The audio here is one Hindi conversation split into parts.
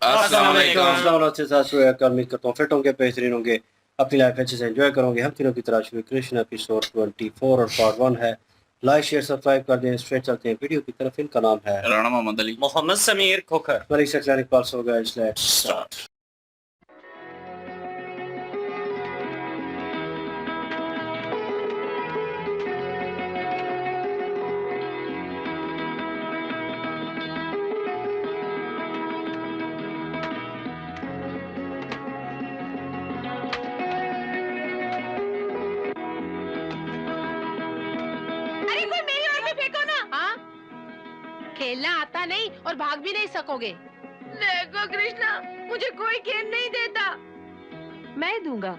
अस्सलाम वालेकुम। उम्मीद करता हूँ फिट होंगे, बेहतरीन होंगे, अपनी लाइफ अच्छे से एंजॉय करोगे। हम तीनों की तरह शुरू कृष्ण एपिसोड 24 और पार्ट 1 है। लाइक शेयर सब्सक्राइब कर दें। स्ट्रेट चलते हैं वीडियो की तरफ। इनका नाम है राणा मोहम्मद अली, मोहम्मद समीर खोखर। मलिक सकलानी पास हो गया। Let's start. अरे कोई मेरी ओर भी फेंको ना। हाँ, खेलना आता नहीं और भाग भी नहीं सकोगे। देखो कृष्णा, मुझे कोई गेंद नहीं देता। मैं दूंगा,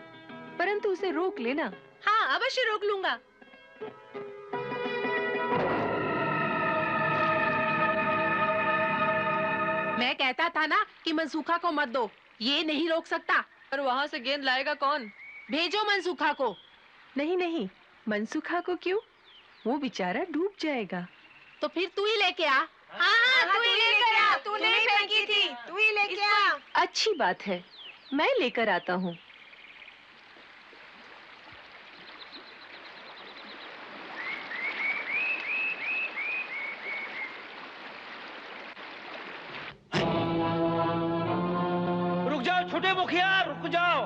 परंतु उसे रोक लेना। हाँ, अवश्य रोक लूंगा। मैं कहता था ना कि मनसूखा को मत दो। ये नहीं रोक सकता। पर वहाँ से गेंद लाएगा कौन? भेजो मनसूखा को। नहीं नहीं, मनसूखा को क्यों? वो बेचारा डूब जाएगा। तो फिर तू ही लेके आ। हाँ, तू ही लेके आ। तूने ही फेंकी थी, तू ही लेके आ। अच्छी बात है, मैं लेकर आता हूँ। रुक जाओ छोटे मुखिया, रुक जाओ।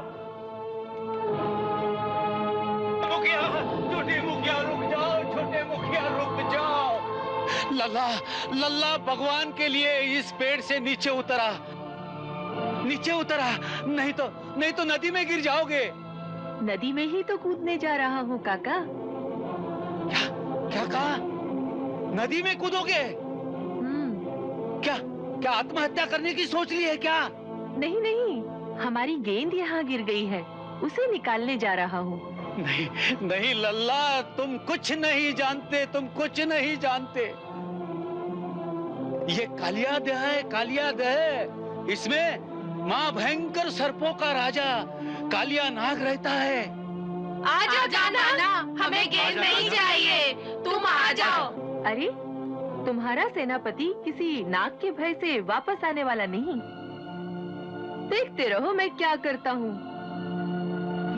मुखिया, छोटे मुखिया रुक जाओ, छोटे मुखिया रुक जाओ। लल्ला, लल्ला भगवान के लिए इस पेड़ से नीचे उतरा, नीचे उतरा, नहीं तो नदी में गिर जाओगे। नदी में ही तो कूदने जा रहा हूँ काका। क्या क्या कहा? नदी में कूदोगे? क्या क्या आत्महत्या करने की सोच ली है क्या? नहीं नहीं, हमारी गेंद यहाँ गिर गई है, उसे निकालने जा रहा हूँ। नहीं नहीं लल्ला, तुम कुछ नहीं जानते, तुम कुछ नहीं जानते। ये कालियादह है, कालियादह है। इसमें माँ भयंकर सर्पों का राजा कालिया नाग रहता है। आ जाओ जाना, हमें गेंद नहीं चाहिए, तुम आ जाओ। अरे, तुम्हारा सेनापति किसी नाग के भय से वापस आने वाला नहीं। देखते रहो मैं क्या करता हूँ।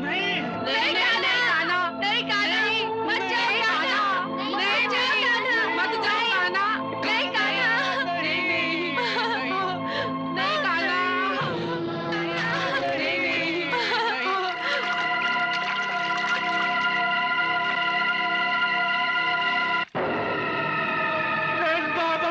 नहीं नहीं काना, नहीं काना, मत जाओ काना, नहीं जाओ काना, मत जाओ काना, नहीं काना, नहीं काना, बाबा।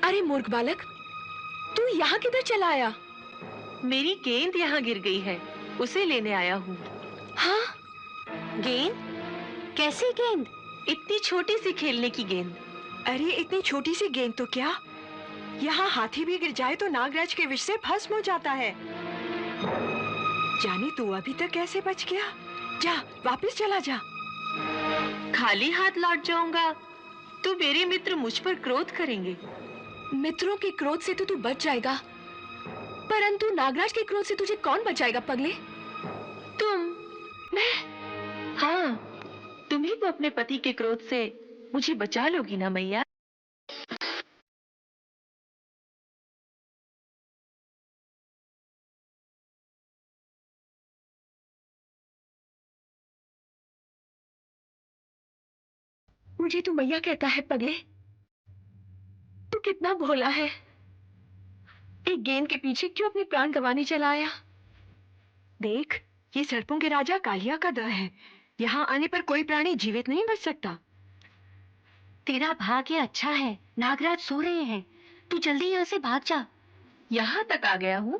अरे मूर्ख बालक, तू यहाँ किधर चला आया? मेरी गेंद यहाँ गिर गई है, उसे लेने आया हूँ। हाँ, गेंद? कैसी गेंद? इतनी छोटी सी खेलने की गेंद। अरे इतनी छोटी सी गेंद तो क्या, यहाँ हाथी भी गिर जाए तो नागराज के विष से भस्म हो जाता है। जानी तू अभी तक कैसे बच गया? जा वापस चला जा। खाली हाथ लौट जाऊंगा तो मेरे मित्र मुझ पर क्रोध करेंगे। मित्रों के क्रोध से तो तू बच जाएगा, परंतु नागराज के क्रोध से तुझे कौन बचाएगा पगले? तुम। मैं? हाँ, तुम ही तो अपने पति के क्रोध से मुझे बचा लोगी ना मैया। मुझे तू मैया कहता है पगले? तू कितना भोला है। एक गेंद के पीछे क्यों अपने प्राण गंवाने चला आया? देख, ये सर्पों के राजा कालिया का दह है। यहाँ आने पर कोई प्राणी जीवित नहीं बच सकता। तेरा भाग्य अच्छा है, नागराज सो रहे हैं। तू जल्दी यहाँ से भाग जा। यहाँ तक आ गया हूँ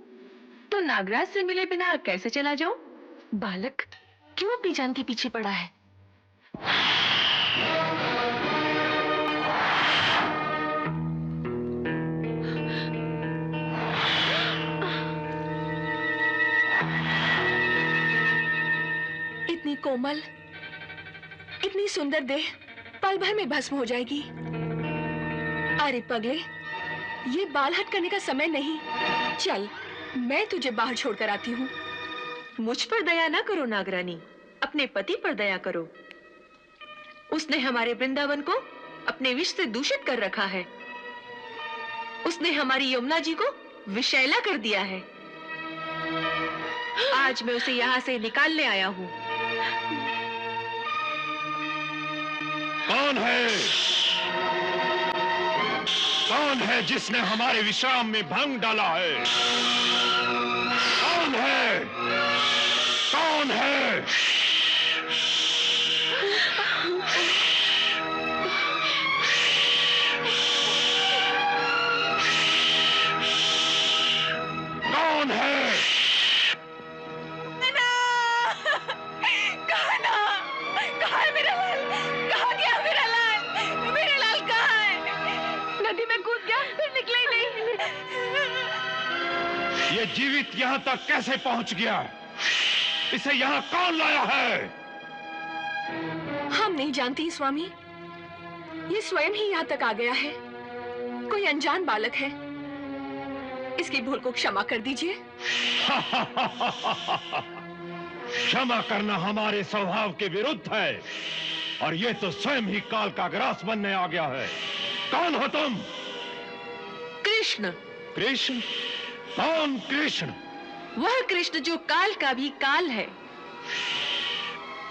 तो नागराज से मिले बिना कैसे चला जाऊं? बालक क्यों अपनी जान के पीछे पड़ा है? इतनी कोमल, इतनी सुंदर देह पल भर में भस्म हो जाएगी। अरे पगले, ये बाल हट करने का समय नहीं। चल, मैं तुझे बाहर छोड़कर आती हूँ। मुझ पर दया ना करो नागरानी, अपने पति पर दया करो। उसने हमारे वृंदावन को अपने विष से दूषित कर रखा है। उसने हमारी यमुना जी को विषैला कर दिया है। आज मैं उसे यहाँ से निकालने आया हूँ। कौन है? कौन है जिसने हमारे विश्राम में भंग डाला है? कौन है? कौन है? कौन है? कहाँ है मेरा लाल? कहाँ गया मेरा लाल? मेरा लाल कहाँ है? नदी में कूद गया, फिर निकला ही नहीं। ये जीवित यहाँ तक कैसे पहुँच गया? इसे यहाँ कौन लाया है? हम नहीं जानती स्वामी, ये स्वयं ही यहाँ तक आ गया है। कोई अनजान बालक है। इसकी भूल को क्षमा कर दीजिए। क्षमा करना हमारे स्वभाव के विरुद्ध है, और ये तो स्वयं ही काल का ग्रास बनने आ गया है। कौन हो तुम? कृष्ण। कृष्ण? कौन कृष्ण? वह कृष्ण जो काल का भी काल है।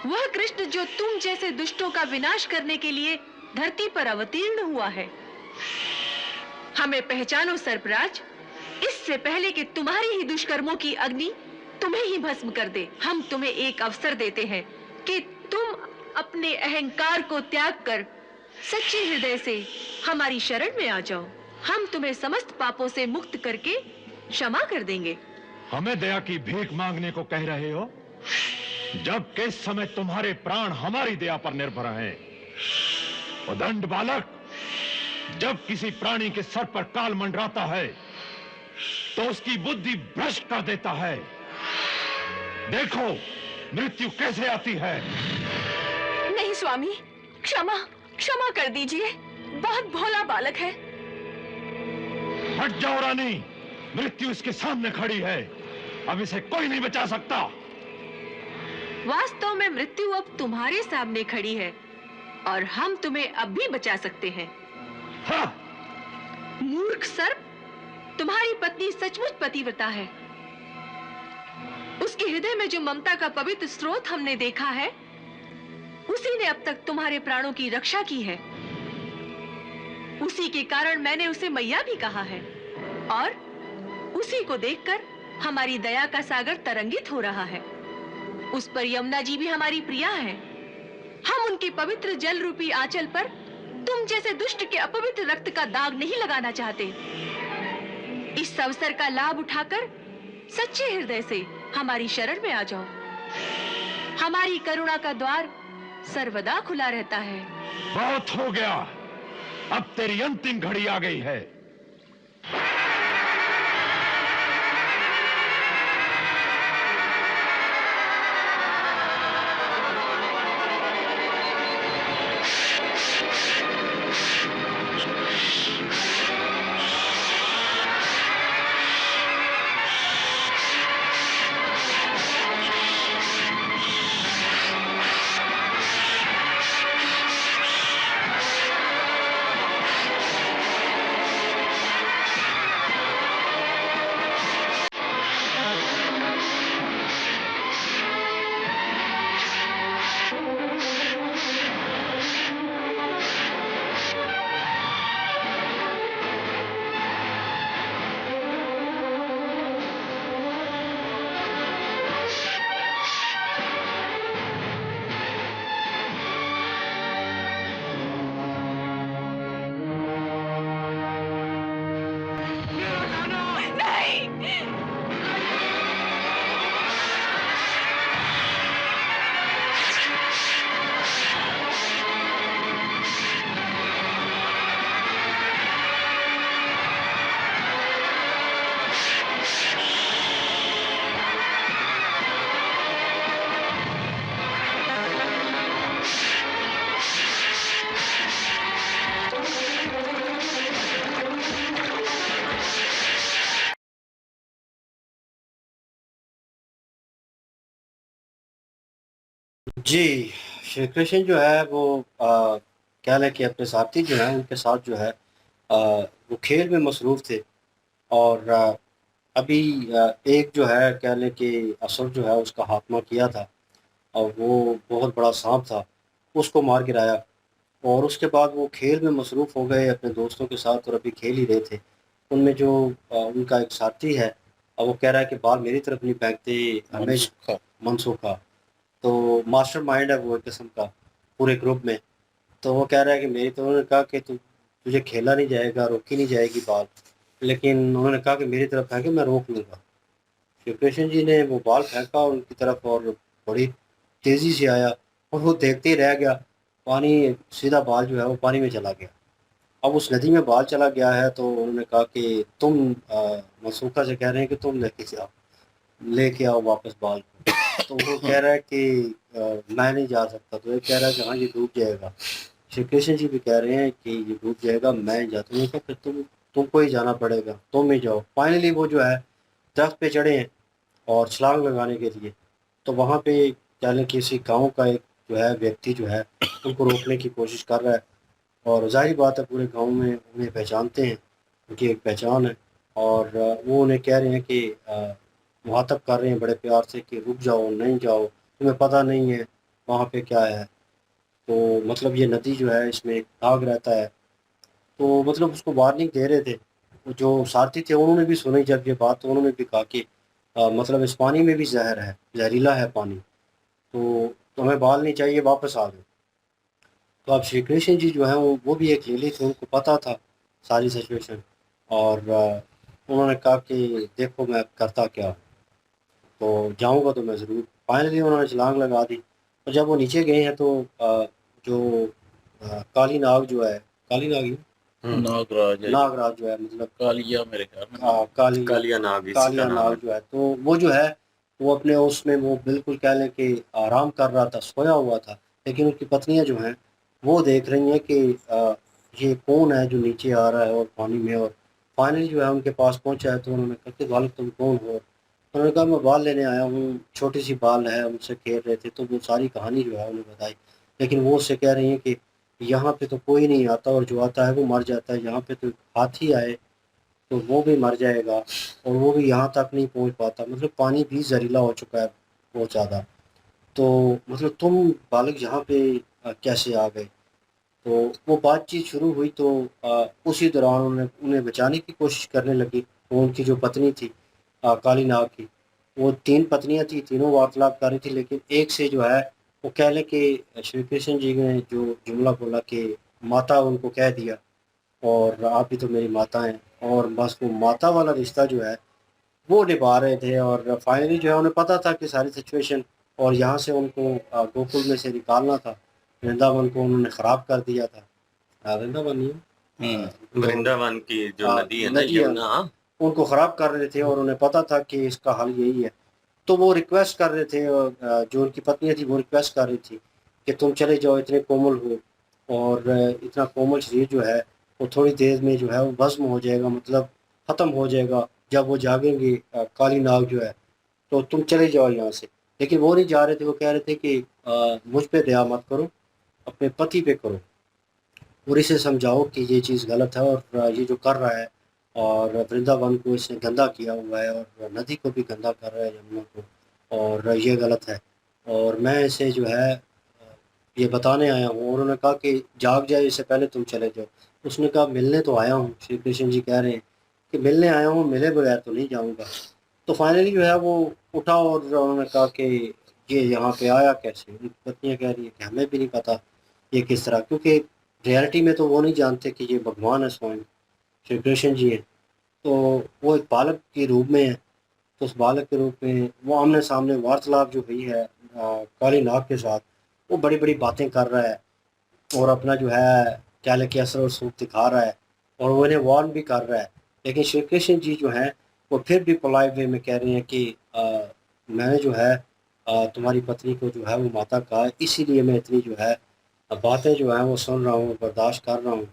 वह कृष्ण जो तुम जैसे दुष्टों का विनाश करने के लिए धरती पर अवतीर्ण हुआ है। हमें पहचानो सर्पराज, इससे पहले कि तुम्हारी ही दुष्कर्मों की अग्नि तुम्हें ही भस्म कर दे। हम तुम्हें एक अवसर देते हैं कि तुम अपने अहंकार को त्याग कर सच्चे हृदय से हमारी शरण में आ जाओ। हम तुम्हें समस्त पापों से मुक्त करके क्षमा कर देंगे। हमें दया की भीख मांगने को कह रहे हो, जबकि इस समय तुम्हारे प्राण हमारी दया पर निर्भर हैं। उदंड बालक, जब किसी प्राणी के सर पर काल मंडराता है तो उसकी बुद्धि भ्रष्ट कर देता है। देखो मृत्यु कैसे आती है। नहीं स्वामी, क्षमा क्षमा कर दीजिए। बहुत भोला बालक है। हट जाओ रानी, मृत्यु इसके सामने खड़ी है। अब इसे कोई नहीं बचा सकता। वास्तव में मृत्यु अब तुम्हारे सामने खड़ी है और हम तुम्हें अब भी बचा सकते हैं। हाँ। मूर्ख सर्प, तुम्हारी पत्नी सचमुच पतिव्रता है। उसके हृदय में जो ममता का पवित्र स्रोत हमने देखा है, उसी ने अब तक तुम्हारे प्राणों की रक्षा की है। उसी के कारण मैंने उसे मैया भी कहा है, और उसी को देखकर हमारी दया का सागर तरंगित हो रहा है। उस पर यमुना जी भी हमारी प्रिया है। हम उनके पवित्र जल रूपी आंचल पर तुम जैसे दुष्ट के अपवित्र रक्त का दाग नहीं लगाना चाहते। इस अवसर का लाभ उठाकर सच्चे हृदय से हमारी शरण में आ जाओ। हमारी करुणा का द्वार सर्वदा खुला रहता है। बहुत हो गया, अब तेरी अंतिम घड़ी आ गई है। जी, श्री कृष्ण जो है वो क्या है कि अपने साथी जो हैं उनके साथ जो है वो खेल में मसरूफ़ थे और अभी एक जो है कह लें कि असुर जो है उसका खात्मा किया था और वो बहुत बड़ा साँप था, उसको मार गिराया और उसके बाद वो खेल में मसरूफ़ हो गए अपने दोस्तों के साथ और अभी खेल ही रहे थे। उनमें जो उनका एक साथी है वो कह रहा है कि बाल मेरी तरफ नहीं फेंकते, हमें मनसूखा। मनसूखा। तो मास्टरमाइंड है वो एक किस्म का पूरे ग्रुप में। तो वो कह रहा है कि मेरी तो उन्होंने कहा कि तुझे खेला नहीं जाएगा, रोकी नहीं जाएगी बाल। लेकिन उन्होंने कहा कि मेरी तरफ फेंके मैं रोक लूँगा। शिव कृष्ण जी ने वो बाल फेंका उनकी तरफ और बड़ी तेज़ी से आया और वो देखते ही रह गया। पानी सीधा बाल जो है वो पानी में चला गया। अब उस नदी में बाल चला गया है तो उन्होंने कहा कि तुम मनसूखा से कह रहे हैं कि तुम लेके आओ वापस बाल को। तो वो कह रहा है कि मैं नहीं जा सकता। तो ये कह रहा है कि हाँ, ये डूब जाएगा। श्री कृष्ण जी भी कह रहे हैं कि ये डूब जाएगा, मैं नहीं जाता हूँ। तो फिर तुमको ही जाना पड़ेगा, तुम ही जाओ। फाइनली वो जो है दरख्त पे चढ़े हैं और छलांग लगाने के लिए। तो वहाँ पे क्या लें किसी गाँव का एक जो है व्यक्ति जो है उनको रोकने की कोशिश कर रहा है और ज़ाहिर बात है पूरे गाँव में उन्हें पहचानते हैं, उनकी एक पहचान है और वो उन्हें कह रहे हैं कि मुखातब कर रहे हैं बड़े प्यार से कि रुक जाओ, नहीं जाओ, तुम्हें पता नहीं है वहाँ पे क्या है। तो मतलब ये नदी जो है इसमें एक नाग रहता है। तो मतलब उसको वार्निंग दे रहे थे। वो जो सारथी थे उन्होंने भी सुनी जब ये बात, तो उन्होंने भी कहा कि मतलब इस पानी में भी ज़हर है, ज़हरीला है पानी, तो तुम्हें बाल नहीं चाहिए, वापस आ जाओ। तो अब श्री कृष्ण जी जो हैं वो भी एक लेली थे, उनको पता था सारी सिचुएशन और उन्होंने कहा कि देखो मैं अब करता क्या हूँ, तो जाऊँगा तो मैं ज़रूर। फाइनली उन्होंने छलांग लगा दी और जब वो नीचे गए हैं तो जो काली नाग जो है, काली नाग ही नागराज है, नागराज जो है मतलब कालिया मेरे ख्याल में हाँ, कालिया नाग इसी का कालिया नाम है। नाग जो है, तो वो जो है वो अपने उसमें वो बिल्कुल कह लें कि आराम कर रहा था, सोया हुआ था। लेकिन उनकी पत्नियां जो हैं वो देख रही हैं कि ये कौन है जो नीचे आ रहा है और पानी में। और फाइनली जो है उनके पास पहुंचा है तो उन्होंने कहा कि बालक तुम कौन हो। उन्होंने कहा मैं बाल लेने आया हूँ, छोटी सी बाल है, उनसे खेल रहे थे। तो वो सारी कहानी जो है उन्हें बताई। लेकिन वो उससे कह रही हैं कि यहाँ पे तो कोई नहीं आता और जो आता है वो मर जाता है, यहाँ पे तो हाथी आए तो वो भी मर जाएगा और वो भी यहाँ तक नहीं पहुँच पाता। मतलब पानी भी जहरीला हो चुका है बहुत ज़्यादा। तो मतलब तुम बालक यहाँ पे कैसे आ गए। तो वो बातचीत शुरू हुई तो उसी दौरान उन्हें उन्हें बचाने की कोशिश करने लगी। वो उनकी जो पत्नी थी काली नाग की, वो तीन पत्नियां थी, तीनों वार्तालाप कर रही थी। लेकिन एक से जो है वो कह लें कि श्री कृष्ण जी ने जो जुमला बोला कि माता उनको कह दिया और आप ही तो मेरी माता हैं। और बस वो माता वाला रिश्ता जो है वो निभा रहे थे और फाइनली जो है उन्हें पता था कि सारी सिचुएशन और यहाँ से उनको गोकुल में से निकालना था। वृंदावन को उन्होंने ख़राब कर दिया था। वृंदावन नहीं तो वृंदावन की जो नदी है ना, नदी है, यमुना। उनको ख़राब कर रहे थे और उन्हें पता था कि इसका हल यही है। तो वो रिक्वेस्ट कर रहे थे और जो उनकी पत्नी थी वो रिक्वेस्ट कर रही थी कि तुम चले जाओ, इतने कोमल हो और इतना कोमल शरीर जो है वो थोड़ी देर में जो है वो भस्म हो जाएगा, मतलब ख़त्म हो जाएगा जब वो जागेंगे काली नाग जो है। तो तुम चले जाओ यहाँ से। लेकिन वो नहीं जा रहे थे, वो कह रहे थे कि मुझ पे दया मत करो, अपने पति पे करो और इसे समझाओ कि ये चीज़ गलत है और ये जो कर रहा है और वृंदावन को इसने गंदा किया हुआ है और नदी को भी गंदा कर रहा है, यमुना को, और ये गलत है और मैं इसे जो है ये बताने आया हूँ। और उन्होंने कहा कि जाग जाए इससे पहले तुम चले जाओ। उसने कहा मिलने तो आया हूँ, श्री कृष्ण जी कह रहे हैं कि मिलने आया हूँ, मिले बगैर तो नहीं जाऊँगा। तो फाइनली जो है वो उठा और उन्होंने कहा कि ये यहाँ पे आया कैसे। उनकी पत्नियाँ कह रही है कि हमें भी नहीं पता ये किस तरह, क्योंकि रियलिटी में तो वो नहीं जानते कि ये भगवान है, स्वयं श्री कृष्ण जी हैं। तो वो एक बालक के रूप में है। तो उस बालक के रूप में वो आमने सामने वार्तालाप जो हुई है काली नाग के साथ, वो बड़ी बड़ी बातें कर रहा है और अपना जो है क्या लेके असर और सूख दिखा रहा है और वो इन्हें वार्न भी कर रहा है। लेकिन श्री कृष्ण जी जो हैं वो फिर भी पोलाइट वे में कह रहे हैं कि मैंने जो है तुम्हारी पत्नी को जो है वो माता कहा है, इसीलिए मैं इतनी जो है बातें जो है वो सुन रहा हूँ, बर्दाश्त कर रहा हूँ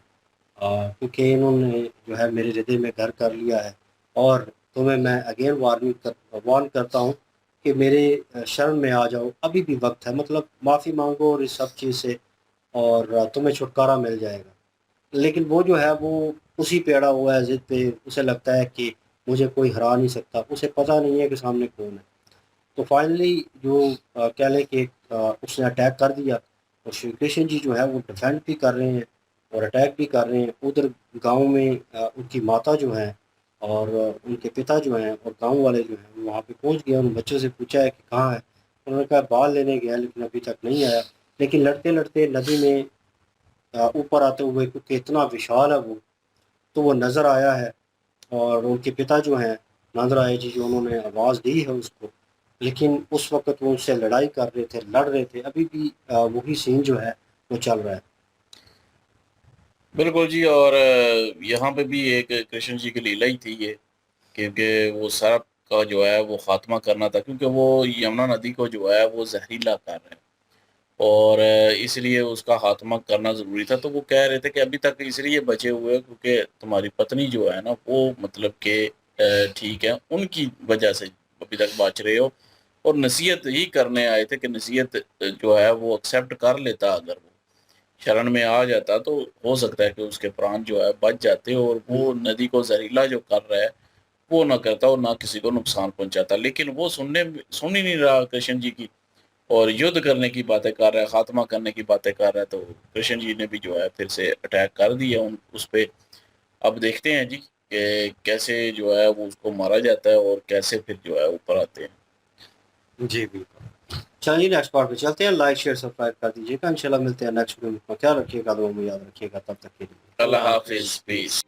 क्योंकि इन्होंने जो है मेरे हृदय में घर कर लिया है। और तुम्हें मैं अगेन वार्न करता हूँ कि मेरे शरण में आ जाओ, अभी भी वक्त है, मतलब माफ़ी मांगो और इस सब चीज़ से, और तुम्हें छुटकारा मिल जाएगा। लेकिन वो जो है वो उसी पे अड़ा हुआ है ज़िद पे, उसे लगता है कि मुझे कोई हरा नहीं सकता, उसे पता नहीं है कि सामने कौन है। तो फाइनली जो कह लें कि उसने अटैक कर दिया, और श्री कृष्ण जी जो है वो डिफेंड भी कर रहे हैं और अटैक भी कर रहे हैं। उधर गांव में उनकी माता जो है और उनके पिता जो हैं और गांव वाले जो हैं वो वहाँ पे पहुँच गए। उन बच्चों से पूछा है कि कहाँ है, उन्होंने कहा बाल लेने गया लेकिन अभी तक नहीं आया। लेकिन लड़ते लड़ते नदी में ऊपर आते हुए, क्योंकि इतना विशाल है वो, तो वो नज़र आया है। और उनके पिता जो हैं नंद राय जी, जो उन्होंने आवाज़ दी है उसको, लेकिन उस वक़्त वो उससे लड़ाई कर रहे थे, लड़ रहे थे। अभी भी वही सीन जो है वो चल रहा है। बिल्कुल जी। और यहाँ पे भी एक कृष्ण जी की लीला ही थी ये, क्योंकि वो सर्प का जो है वो खात्मा करना था, क्योंकि वो यमुना नदी को जो है वो जहरीला कर रहे हैं और इसलिए उसका खात्मा करना ज़रूरी था। तो वो कह रहे थे कि अभी तक इसलिए बचे हुए हैं क्योंकि तुम्हारी पत्नी जो है ना वो मतलब कि ठीक है, उनकी वजह से अभी तक बच रहे हो। और नसीहत ही करने आए थे कि नसीहत जो है वो एक्सेप्ट कर लेता, अगर वो शरण में आ जाता तो हो सकता है कि उसके प्राण जो है बच जाते और वो नदी को जहरीला जो कर रहा है वो ना करता और ना किसी को नुकसान पहुंचाता। लेकिन वो सुन ही नहीं रहा कृष्ण जी की, और युद्ध करने की बातें कर रहा है, खात्मा करने की बातें कर रहा है। तो कृष्ण जी ने भी जो है फिर से अटैक कर दिया उस पे। अब देखते हैं जी कि कैसे जो है वो उसको मारा जाता है और कैसे फिर जो है ऊपर आते हैं। जी बिल्कुल। चलिए नेक्स्ट पार्ट पे चलते हैं। लाइक शेयर सब्सक्राइब कर दीजिएगा। इंशाल्लाह मिलते हैं नेक्स्ट वीडियो में। ख्याल रखिएगा, दुआ में याद रखिएगा। तब तक के लिए अल्लाह हाफिज, पीस।